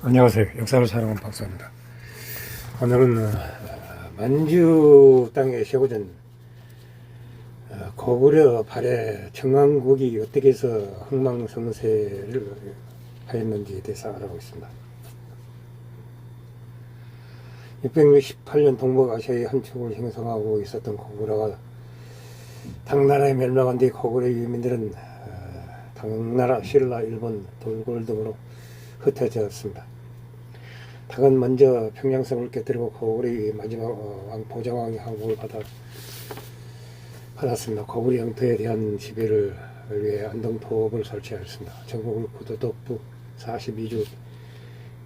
안녕하세요. 역사를 사랑하는 박사입니다. 오늘은 만주 땅에 세워진 고구려 발해 청왕국이 어떻게 해서 흥망성쇠를 하였는지에 대해서 알아보겠습니다. 668년 동북아시아의 한 축을 형성하고 있었던 고구려가 당나라에 멸망한 뒤 고구려 유민들은 당나라, 신라, 일본, 돌고를 등으로 흩어졌습니다. 당은 먼저 평양성을 깨뜨리고 고구려의 마지막 왕 보정왕이 항복을 받았습니다. 고구려 영토에 대한 지배를 위해 안동도읍을 설치하였습니다. 전국을 구도독부 42주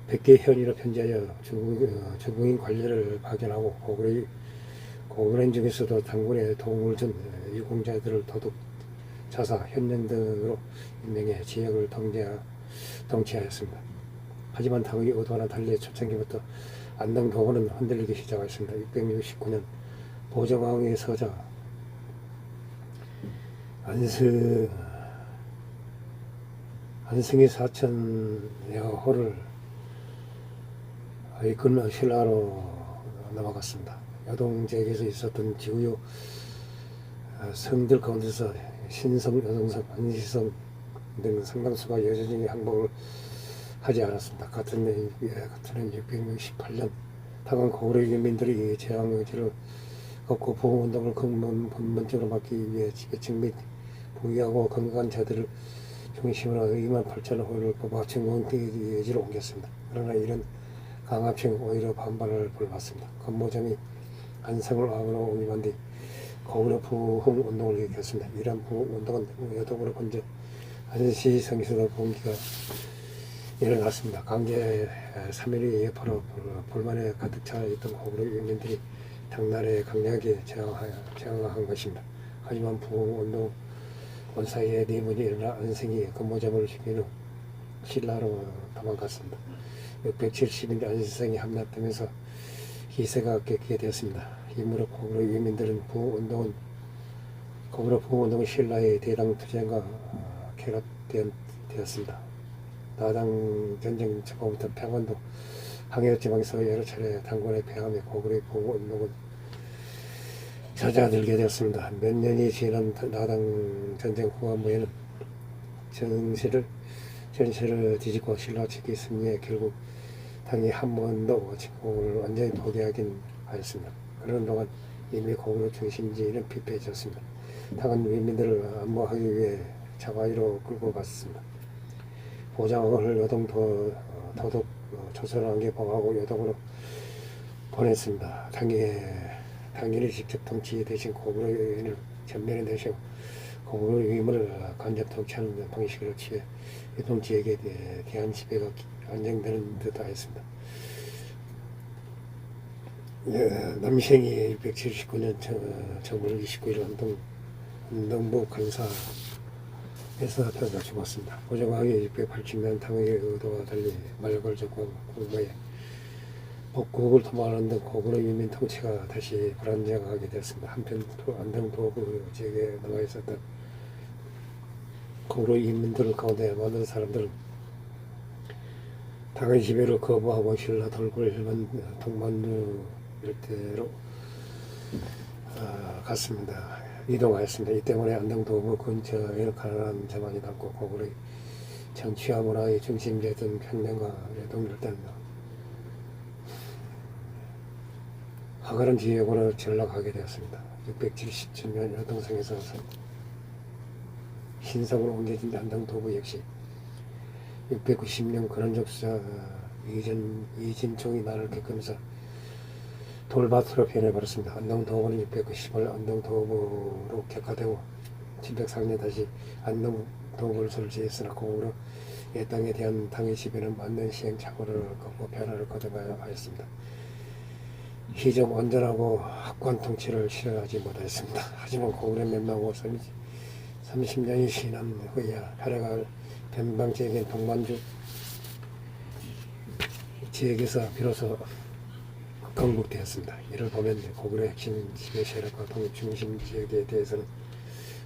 100개 현위로 편제하여 중국인 관리를 파견하고 고구려인 중에서도 당군에 도움을 준 유공자들을 도둑, 자사, 현령 등으로 임명해 지역을 통치하였습니다. 하지만 당의 의도와는 달리 초창기부터 안동도읍은 흔들리기 시작했습니다. 669년 보정왕의 서자 안승의 사천여호를 이끌며 신라로 넘어갔습니다. 여동지역에서 있었던 지구요 성들 가운데서 신성, 여성성, 안시성 등 상당수가 여전히 항복을 하지 않았습니다. 같은 해 668년 당은 고구려 유민들이 제왕 의지를 걷고 보호운동을 근본적으로 막기 위해 지배층 및 부유하고 건강한 자들을 중심으로 2만 8천 호를 뽑아 정공대지로 옮겼습니다. 그러나 이런 강압층 오히려 반발을 불받습니다. 건모점이 안성을 왕으로 옮긴 뒤 고구려 부흥운동을 일으켰습니다. 이러한 부흥운동은 여독으로 번져 안시성에서도 분기가 일어났습니다. 강제 3일의 여파로 불만에 가득 차 있던 고구려 유민들이 당나라에 강력하게 저항한 것입니다. 하지만 부흥운동 원사이에 내문이 일어나 안승이 건모점을 지킨 후 신라로 도망갔습니다. 670년 안시성이 함락되면서 기세가 꺾이게 되었습니다. 이무로 고구려 유민들은 고구려 부흥운동은 신라의 대당 투쟁과 결합되었습니다. 나당 전쟁 초반부터 평안도 항해 지방에서 여러 차례 당군에 배함에 고구려 부흥운동은 잦아들게 되었습니다. 몇 년이 지난 나당 전쟁 후반부에는 전세를 뒤집고 신라 측이 승리해 결국 당이 한 번도 진국을 완전히 포기하긴 하였습니다. 그런 동안 이미 고구려 중심지는 피폐해졌습니다. 당은 위민들을 안보하기 위해 자바위로 끌고 갔습니다. 보장을 도독 조선왕께 봉하고 여독으로 보냈습니다. 당일이 직접 통치 대신 고구려 유인을 전면에 내세워 고구려 유인을 간접 통치하는 방식으로 취해 유통지역에 대한 지배가 안정되는 듯 하였습니다. 남생이 679년 정월 29일 안동부 간사에서 태어나 죽었습니다. 보정왕이 680년 당의 의도와 달리 말걸 적고 공부에 복국을 도모하는 등 고구려 유민 통치가 다시 불안정하게 되었습니다. 한편 안동도읍 지역에 남아 있었던 고구려 유민들 가운데 많은 사람들은 당의 지배를 거부하고 신라 돌굴 일본 동만루 일대로 갔습니다. 이동하였습니다. 이 때문에 안동도읍 근처에 가난한 자만이 남고 고구려 정치와 문화의 중심지였던 평양과 여동 일대는 화가른 지역으로 전락하게 되었습니다. 677년 여동성에서 신성으로 옮겨진 안동도읍 역시 690년 근원적사 이진총이 난을 겪으면서 돌밭으로 변해버렸습니다. 안동도읍은 690을 안동도읍으로 격화되고 704년 다시 안동도읍을 설치했으나 고구려 땅에 대한 당의 지배는 맞는 시행착오를 걷고 변화를 거듭해야 하였습니다. 희정 온전하고 확고한 통치를 실현하지 못하였습니다. 하지만 고구려 멸망 후 30년이 지난 후에야 혈해가 변방지역인 동만주 지역에서 비로소 건국되었습니다. 이를 보면 고구려 핵심 지배 세력과 동중심 지역에 대해서는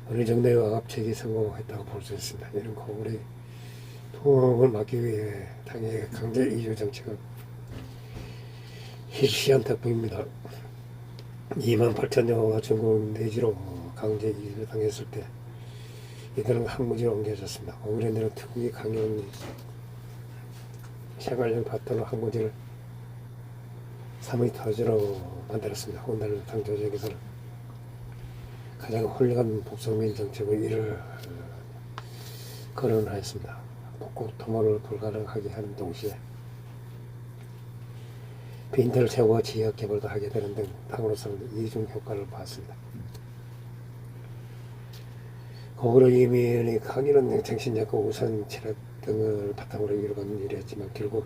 어느 정도의 억압책이 성공했다고 볼 수 있습니다. 이는 고구려의 부흥을 막기 위해 당의 강제 이주 정책은 실시한 덕분입니다. 2만 8천여가 중국 내지로 강제 이주를 당했을 때 이들은 항무지로 옮겨졌습니다. 고구려인들은 특히 강연 생활용 바탕으로 항무지를 삼의 터지로 만들었습니다. 오늘 당 조직에서는 가장 훌륭한 북성민 정책의 일을 거론하였습니다. 북국 통합을 불가능하게 하는 동시에 빈털을 채워 지역 개발도 하게 되는 등 당으로서는 이중 효과를 봤습니다. 고구려 이민의 강인한 정신력과 우선 체력 등을 바탕으로 이루어가는 일이었지만 결국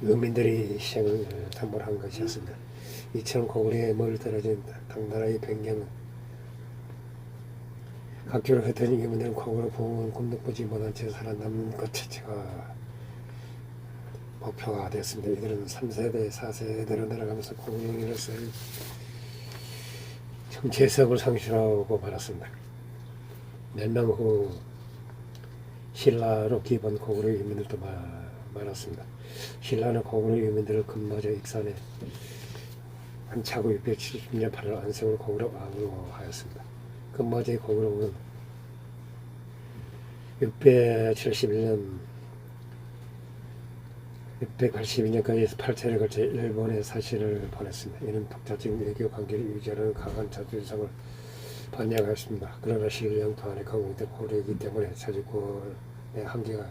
유민들이 시장을 담보한 것이었습니다. 이처럼 고구려에 멀떨어진 당나라의 변경은 각주로 흩어진 유민들은 고구려 부흥을 꿈도 못한 채 살아남는 것 자체가 목표가 되었습니다. 이들은 3세대, 4세대로 내려가면서 고구려인으로서 정체성을 상실하고 말았습니다. 멸망 후 신라로 기입한 고구려 유민들도 많았습니다. 신라는 고구려 유민들을 금마저 익산에 한차고 670년 8월 안성을 고구려 왕으로 하였습니다. 금마저의 고구려 왕은 682년까지 8차례에 걸쳐 일본에 사신을 보냈습니다. 이는 독자적 외교 관계를 유지하는 강한 자주성을 반영하였습니다. 그러나 신라영 도안에 강국된 고려이기 때문에 자주권의 한계가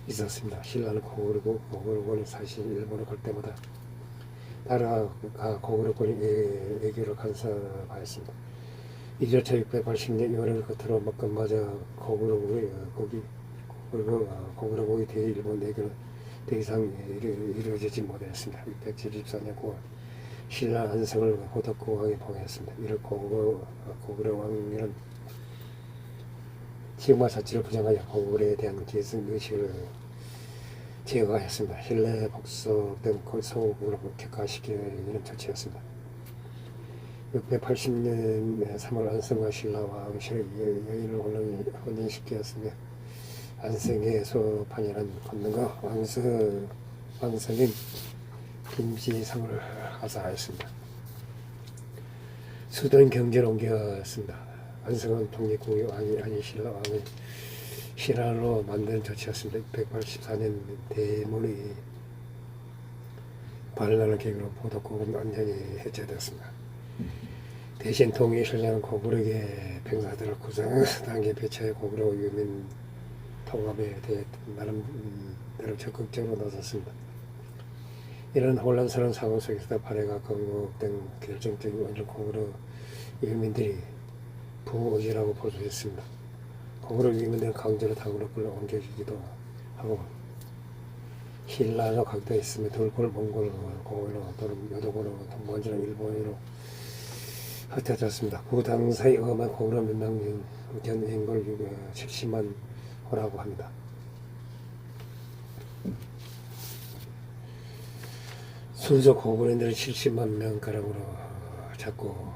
있었습니다. 신라는 고구려군이 사실 일본을 갈 때마다 나라가 고구려군이 외교를 간섭하였습니다. 이조차 680년 6월을 끝으로 금마저 고구려국이 대해 일본 내교는 더 이상 이루어지지 못했습니다. 674년 9월 신라 안성을 호덕국왕에 봉했습니다. 이를 고구려 왕은 지역마 자치를 부정하여 고구려에 대한 계승 의식을 제거하였습니다. 신라의 복속 등 서구를 격화시키는 조치였습니다. 680년 3월 안성과 신라 왕실의 여인을 혼인시켰으며 안성의 소판이라는 권능과 왕성인 김지성을 하사하였습니다. 수도인 경제로 옮겼습니다. 안성은 독립국의 왕이 아닌 신라 왕의 신하로 만든 조치였습니다. 684년 대문의 반란을 계기로 보덕국은 완전히 해체되었습니다. 대신 통일신라는 고구려의 병사들을 구성당에 배치해 고구려 유민 통합에 대해 나름대로 적극적으로 나섰습니다. 이런 혼란스러운 상황 속에서 발해가 건국된 결정적인 원인은 고구려 유민들이 부의지라고 볼 수 있습니다. 고구려 유민들은 강제로 당으로 끌어옮겨지기도 하고 신라로 각도했으며 돌골, 몽골, 고구려 또는 여도고로, 동반지로 일본으로 흩어졌습니다. 그 당사의 엄한 고구려 멸망 전 인口 70만 호라고 합니다. 순서 고구려인들은 70만 명가량으로 잡고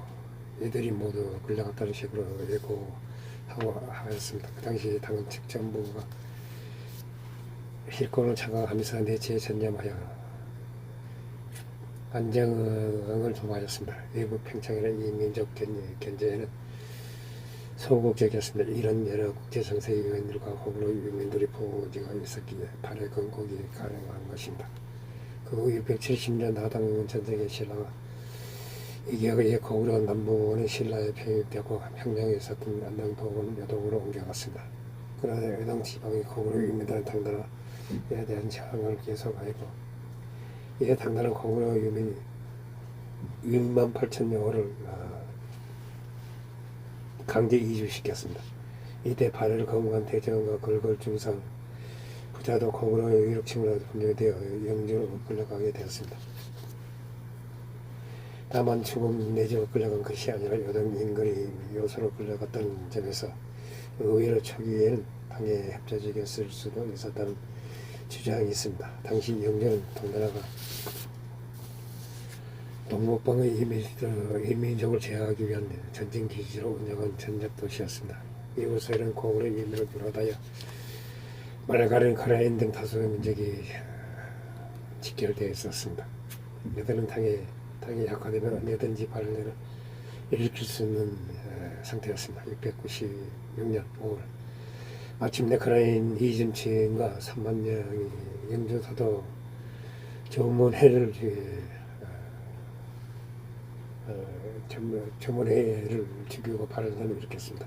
이들이 모두 끌려갔다는 식으로 예고하고 하였습니다. 그 당시 당은 측정부가 실권을 장악하면서 내치에 전념하여 안정을 도모하였습니다. 외부 팽창이나 이민족 견제에는 소극적이었습니다. 이런 여러 국제정세의 요인들과 고구려 유민들이 부지가 있었기에 발해 건국이 가능한 것입니다. 그 후 670년 나당 전쟁의 신라가 이기에 고구려 남부는 신라에 편입되고 평양에 있었던 안동도는 여동으로 옮겨갔습니다. 그러나 여동 지방의 고구려 유민들은 당나라에 대한 저항을 계속하였고 이에 당나라 고구려 유민이 6만 8천여를 강제 이주시켰습니다. 이때 발해를 거부한 대정과 걸걸 중상 부자도 고구려 유력층으로 분류되어 영주로 끌려가게 되었습니다. 다만 죽음 내지로 끌려간 것이 아니라 여동 인근이 요소로 끌려갔다는 점에서 의외로 초기에는 당에 협조적이었을 수도 있었다는 주장이 있습니다. 당시 영주는 동나라가 동북방의 이민족을 제어하기 위한 전쟁 기지로 운영한 전략 도시였습니다. 이곳에는 고구려 유민을 비롯하여 말가린 카라인 등 다수의 민족이 직결되어 있었습니다. 이들은 당이 약화되면 언제든지 발해를 일으킬 수 있는 상태였습니다. 696년 5월 마침내 카라인 이진층과 3만 명이 영주사도 조문회를 조문회를 죽이고 발언을 일으켰습니다.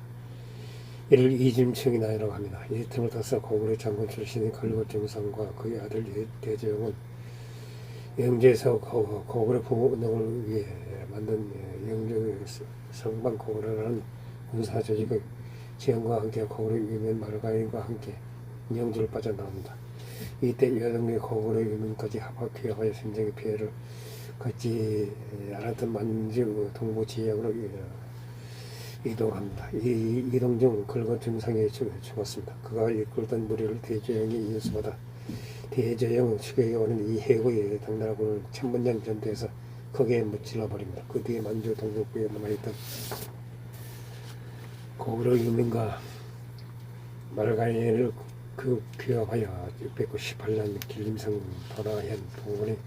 이를 이진층이 나이라고 합니다. 이 틈을 타서 고구려 장군 출신인 걸거중성과 그의 아들 대제용은 영주에서 고구려 부운동을 위해 만든 영주 성방 고구려라는 군사 조직의 지원과 함께 고구려 유민 말가인과 함께 영주를 빠져나옵니다. 이때 여동의 고구려 유민까지 합학회하여 전쟁의 피해를 걷지 않았던 만주 동부 지역으로 이동합니다. 이 이동 중 걸거중성이 죽었습니다. 그가 이끌던 무리를 대제영이 이웃받아 대제영 추격에 오는 이 해고의 당나라군을 천문년 전투에서 거기에 무찔러 버립니다. 그 뒤에 만주 동북부에 남아있던 고구려 유민과 마르가이를 귀화하여 698년 길림성 도라현 동원이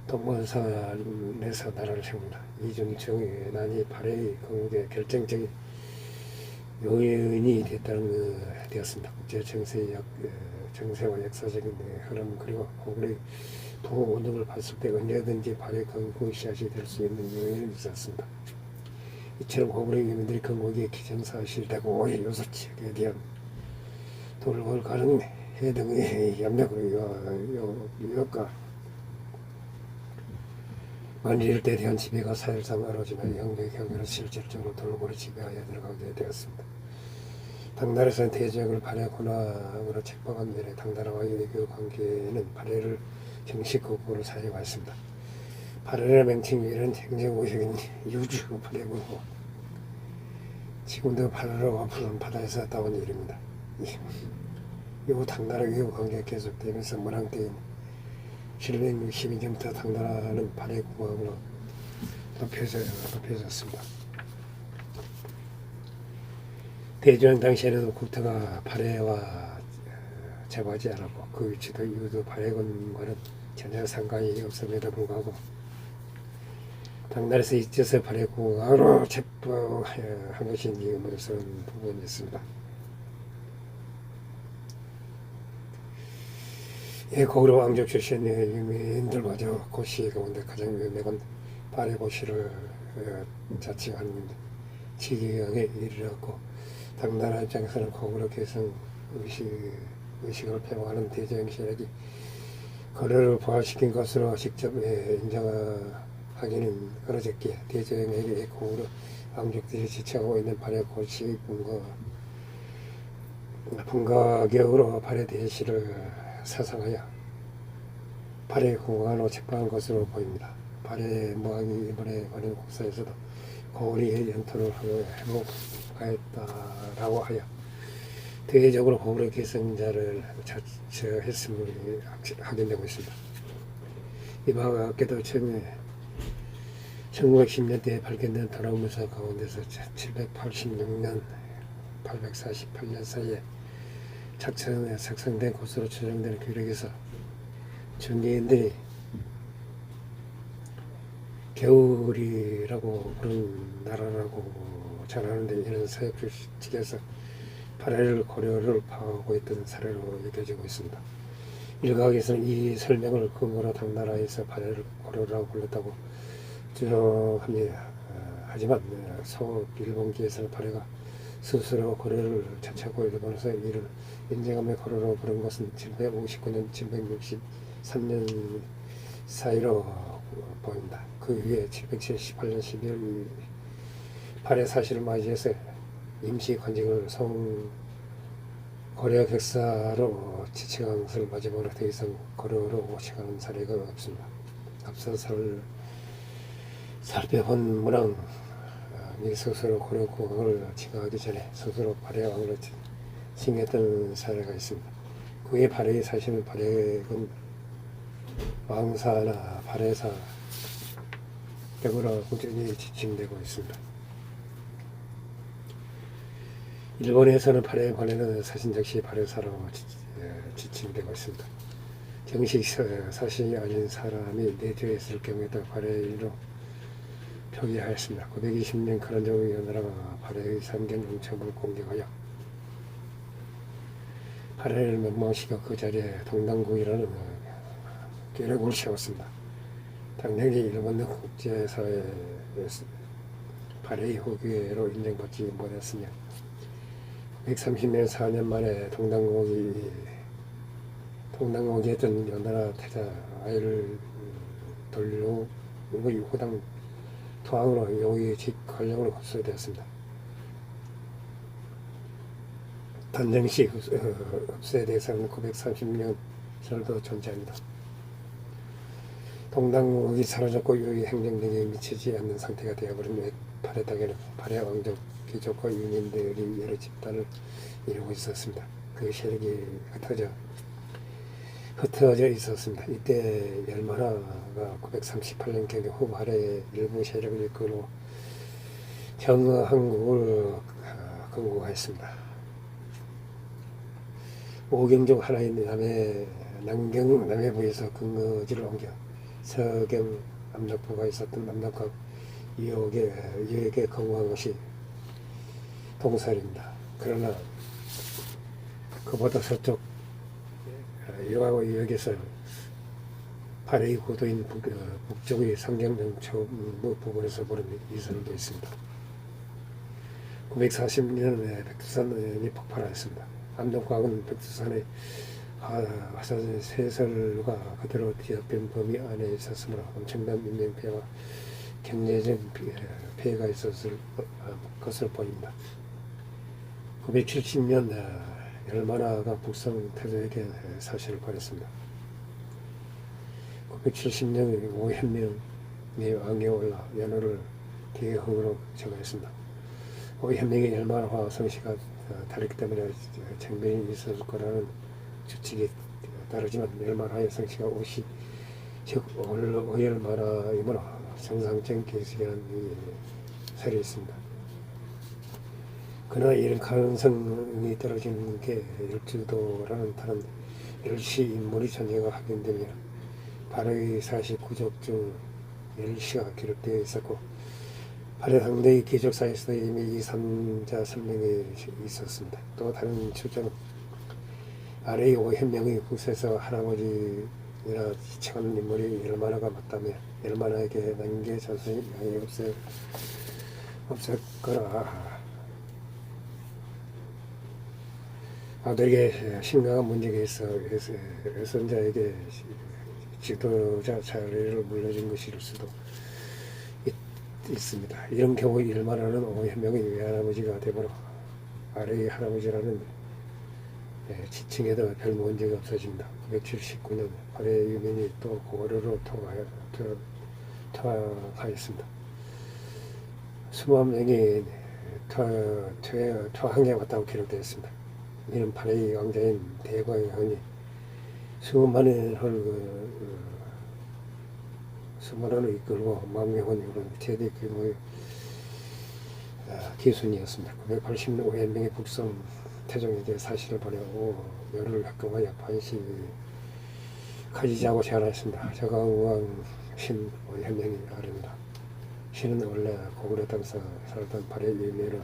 동원산에서 나라를 세웁니다. 이중청의 난이 발해의 건국에 결정적인 요인이 되었습니다. 국제 정세와 역사적인 흐름 그리고 고구려의 부운동을 봤을 때 언제든지 발해 건국 씨앗이 될 수 있는 요인이 있었습니다. 이처럼 고구려 유민들이 건국의 기정사실되고 요소 지역에 대한 돌고 가는 해등의 염려으로 유역과 만일 때 대한 지배가 사실상 어려지만 영국의 경계를 실질적으로 돌고를 지배하여 들어가게 되었습니다. 당나라에서는 대제국을 발해 권왕으로 책봉한 이래 당나라와의 외교 관계에는 발해를 정식 국보로 사용하였습니다. 발해의 명칭에는 행정구역인 유주 발해군이고 지금도 발해라고 부르는 바다에서 따온 이름입니다. 이후 당나라 외교 관계가 계속되면서 문항때인 762년부터 당나라는 발해국왕으로 높여졌습니다. 대조영 당시에는 국토가 발해와 접하지 않았고 그 위치도 이유도 발해군과는 전혀 상관이 없음에도 불구하고 당나라에서 이제서 발해국왕으로 책봉한 것인지 의문스러운 부분이 있습니다. 고구려 왕족 출신의 유민들마저 고시 가운데 가장 유명한 발해고시를 자칭하는 지경에 이르렀고 당나라 입장에서는 고구려 개성 의식을 표방하는 대제영 세력이 고려를 부활시킨 것으로 직접 인정하기는 어려졌기에 대제영에게 고구려 왕족들이 지쳐하고 있는 발해고시 분가격으로 발해 대시를 사상하여 발해 공간으로 책봉한 것으로 보입니다. 발해 모항이 이번에 관련 국사에서도 고구려의 영토를 회복하였다라고 하여 대외적으로 고구려 계승자를 자처했음을 확인되고 있습니다. 이와 같게도 1910년대에 발견된 도라문서 가운데서 786년 848년 사이에 작성된 것으로 추정되는 기록에서 준리인들이 겨울이라고 부른 나라라고 전하는데 이런 서역 측에서 발해를 고려를 파하고 있던 사례로 여겨지고 있습니다. 일각에서는 이 설명을 근거로 당나라에서 발해를 고려라고 불렀다고 주장합니다. 하지만 소일본기에서는 발해가 스스로 고려를 자처하고 일본에서 이를 인정하며 고려로 부른 것은 759년, 763년 사이로 보입니다. 그 위에 778년 12월 발해 사실을 맞이해서 임시 관직을 고려 객사로 지칭한 것을 마지막으로 더 이상 고려로 칭하는 사례가 없습니다. 앞서 살펴본 문항 이 스스로 고려 국왕을 칭하기 전에 스스로 발해 왕으로 칭했던 사례가 있습니다. 그의 발해의 사실은 발해군 왕사나 발해사 등으로 꾸준히 지칭되고 있습니다. 일본에서는 발해에 관해는 사신작시 발해사라고 지칭되고 있습니다. 정식 사실이 아닌 사람이 내주에 있을 경우에도 발해로 표기하였습니다. 920년 가란종 연나라가 발해의 상경 영첩을 공격하여 발해를 멸망시켜 그 자리에 동당국이라는 계력을 세웠습니다. 당연히 일본 국제사회에 발해의 후계로 인정받지 못했으며 130년 4년 만에 동당국이 했던 연나라 태자 아이를 돌려 후당 투항으로 여기 직 권력을 흡수되었습니다. 단정시 흡수에 대해서는 930년 설도 존재합니다. 동당국이 사라졌고 유의 행정력이 미치지 않는 상태가 되어버린 발해 땅에는 발해 왕족 귀족과 유민들이 여러 집단을 이루고 있었습니다. 그 세력이 흩어져 있었습니다. 이때 열마라가 938년경에 후발해의 일부 세력을 이끌고 경한국을 건국하였습니다. 오경 중 하나인 남해부에서 근거지를 옮겨 서경 남덕부가 있었던 남덕과 유역에 건국한 것이 동설입니다. 그러나 그보다 서쪽 유하고 유역에서 발해의 고도인 북쪽의 상경정초부 부근에서 보는 이설도 있습니다. 940년에 백두산이 폭발하였습니다. 남동과학은 백두산의 화산 세설과 그대로 뒤덮인 범위 안에 있었으므로 엄청난 인명피해와 경제적인 피해가 있었을 것으로 보입니다. 970년 열마나가 북성 태조에게 사실을 보냈습니다. 970년 오현명이 왕위에 올라 연호를 대흥으로 정하였습니다. 오현명의 열마나와 성씨가 다르기 때문에 정변이 있었을 거라는 추측이 다르지만 열마나의 성씨가 오시 즉 오열마나이므로 정상적 계식이라는 설이 있습니다. 그러나 이런 가능성이 떨어지는 게 열주도라는 다른 열시 인물이 존재가 확인되며 발해의 49족 중 열시가 기록되어 있었고 발해 당대의 귀족사에서도 이미 이 3자 설명이 있었습니다. 또 다른 추정은 아래의 오현명의 국세서 할아버지라 지칭하는 인물이 열마나가 맞다며 열마나에게 남겨 자손이 없을 거라. 아들에게 심각한 문제가 있어 외손자에게 지도자 자리를 물려준 것일 수도 있습니다. 이런 경우 열마나는 오현명의 외할아버지가 되므로 아래의 할아버지라는 지칭에도 별 문제가 없어집니다. 979년 발해 유민이 또 고려로 퇴항하였습니다. 20명이 퇴항에 왔다고 기록되었습니다. 이는 발해의 왕자인 대광의 흔히 수많은 수많은 이끌고 망명원으로 최대 규모의 기순이었습니다. 980년 오현명의 북성 태종에게 사실을 보내고 열을 합동하여 반시 가지자고 제안하였습니다. 저강왕 신 오현명이 아릅니다. 신은 원래 고구려 땅에서 살던 발해의 유민으로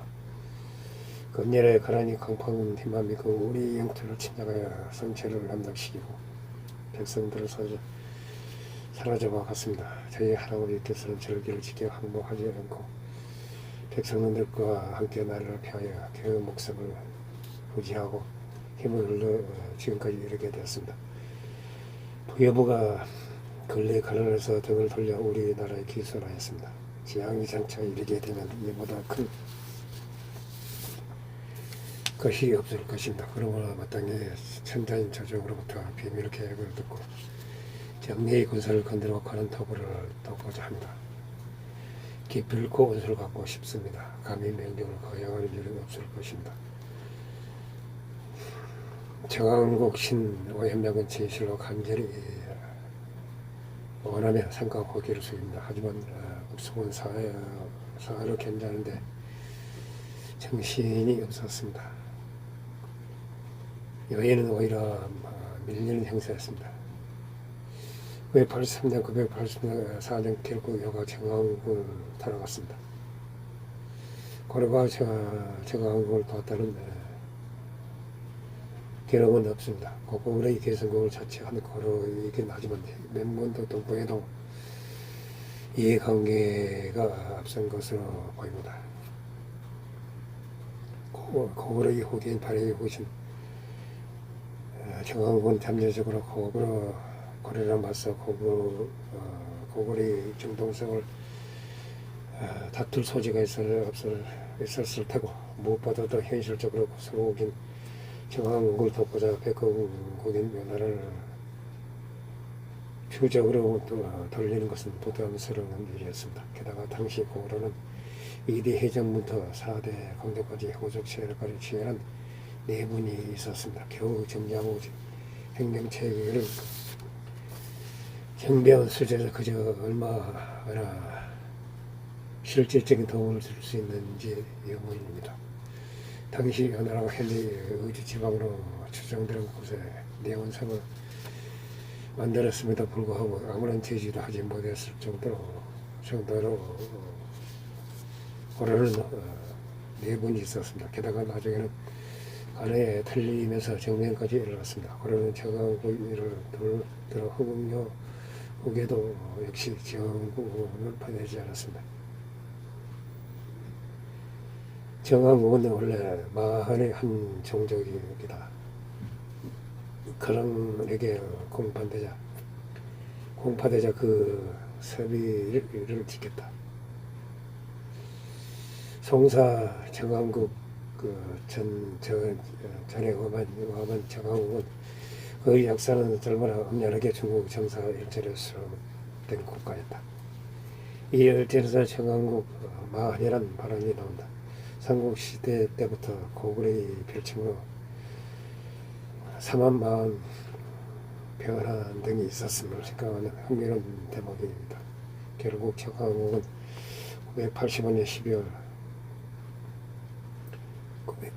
금년에 가란이 강판 힘만 믿고 우리 영토를 침략하여 성체를 함락시키고 백성들을 사라져봐 갔습니다. 저희 할아버지께서는 절기를 지켜 항복하지 않고 백성들과 함께 나라를 피하여 그 목숨을 부지하고 힘을 흘러 지금까지 이르게 되었습니다. 부여부가 근래 가난해서 등을 돌려 우리나라에 기술하였습니다. 지향이 장차 이르게 되면 이보다 큰 것이 없을 것입니다. 그러므로 마땅히 천자인 조정으로부터 비밀 계획을 듣고 정리의 군사를 건드리고 가는 토부를 돕고자 합니다. 기필코 원수를 갖고 싶습니다. 감히 명령을 거역하는 일은 없을 것입니다. 정한국 신 오현명은 진실로 간절히 원하며 상강호기를 수입니다. 하지만 북송은 사활을 견제하는데 정신이 없었습니다. 여인은 오히려 밀리는 행세였습니다. 983년, 984년 결국 여가 정왕국을 돌아갔습니다. 고려가 정왕국을 도왔다는 기록은 없습니다. 고구려의 개성국을 자처한 고려이긴 하지만 명문도 동포에도 이해관계가 앞선 것으로 보입니다. 고구려의 후계인 발해의 후신 정왕국은 잠재적으로 고려에 맞서 고구려의 정통성을 다툴 소지가 있었을 테고, 무엇보다도 현실적으로 소국인 정왕국을 돕고자 백성국인 면화를 추적으로 돌리는 것은 부담스러운 일이었습니다. 게다가 당시 고구려는 2대 해전부터 4대 강대까지 호적 세력까지 치열한 내분이 있었습니다. 겨우 정리하고 행정체계를 경비한 수제자 그저 얼마나 실질적인 도움을 줄 수 있는지 의문입니다. 당시 연나라가 현재 의주 지방으로 추정되는 곳에 내원성을 만들었음에도 불구하고 아무런 제지도 하지 못했을 정도로 고려는 내분이 있었습니다. 게다가 나중에는 아내에 틀리면서 정면까지 일어났습니다. 고려는 정왕국을 들어 허공요 후계도 역시 정왕국을 파내지 않았습니다. 정왕국은 원래 마한의 한 종족이다. 그런에게 공파되자 그 서비를 지켰다. 송사 정왕국 전에 와만 정왕국은 그 역사는 얼마나 엄연하게 중국 정사 일제로 수록된 국가였다. 이 일제에서 정왕국 마한이란 발언이 나온다. 삼국시대 때부터 고구려의 별칭으로 삼한마한 변환 등이 있었음을 생각하는 흥미로운 대목입니다. 결국 정왕국은 985년 12월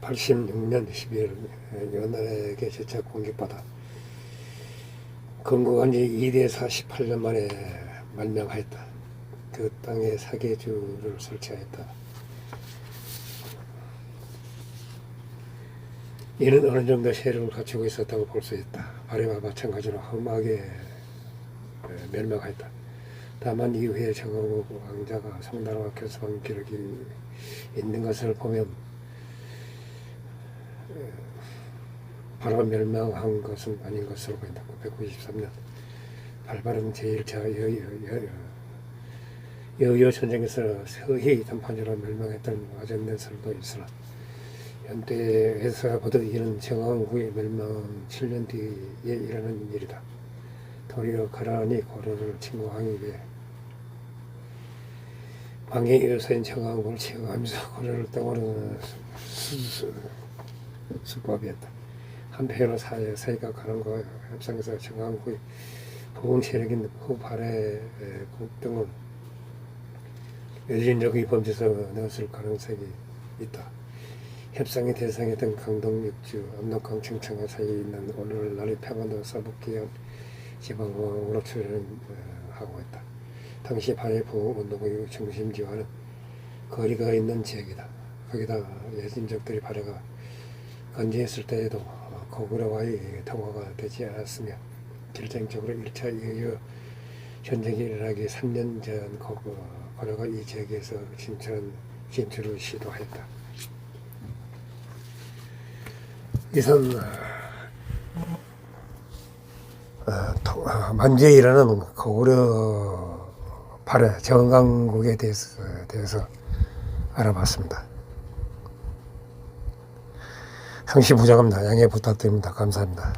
986년 12월 연나라에게 재차 공격받아 건국한 지 2대 48년 만에 말명하였다. 그 땅에 사계주를 설치하였다. 이는 어느 정도 세력을 갖추고 있었다고 볼 수 있다. 발해와 마찬가지로 험하게 멸망하였다. 다만 이후에 정왕국 왕자가 송나라와 교섭한 기록이 있는 것을 보면 바로 멸망한 것은 아닌 것으로 보인다. 993년 발발은 제1차 여여 전쟁에서 서해의 단판으로 멸망했던 와전된 설도 있으나 현대에서 보듯 이는 정왕국의 멸망 7년 뒤에 일어난 일이다. 도리어 가라니 고려를 침공하기 위해 왕의 요소인 정왕국을 제거하면서 고려를 떠오르는 수법이었다. 한편으로 사이가 가는과 협상에서 정왕국의 부흥 세력인 후발의 국등은 외진적의 범죄에서 넣었을 가능성이 있다. 협상의 대상이던 강동 육주, 압록강 청창과 사이에 있는 오늘날의 평안도 서북계열 지방으로 출현하고 있다. 당시 발해부 운동의 중심지와는 거리가 있는 지역이다. 거기다 외진적들이 발해가 건재했을 때에도 고구려와의 통화가 되지 않았으며 결정적으로 1차 여여 전쟁이 일어나기 3년 전 고려가 이 지역에서 진출을 시도했다. 이선 만주에 일어나는 고구려 발해 정왕국에 대해서 알아봤습니다. 상시 부족합니다. 양해 부탁드립니다. 감사합니다.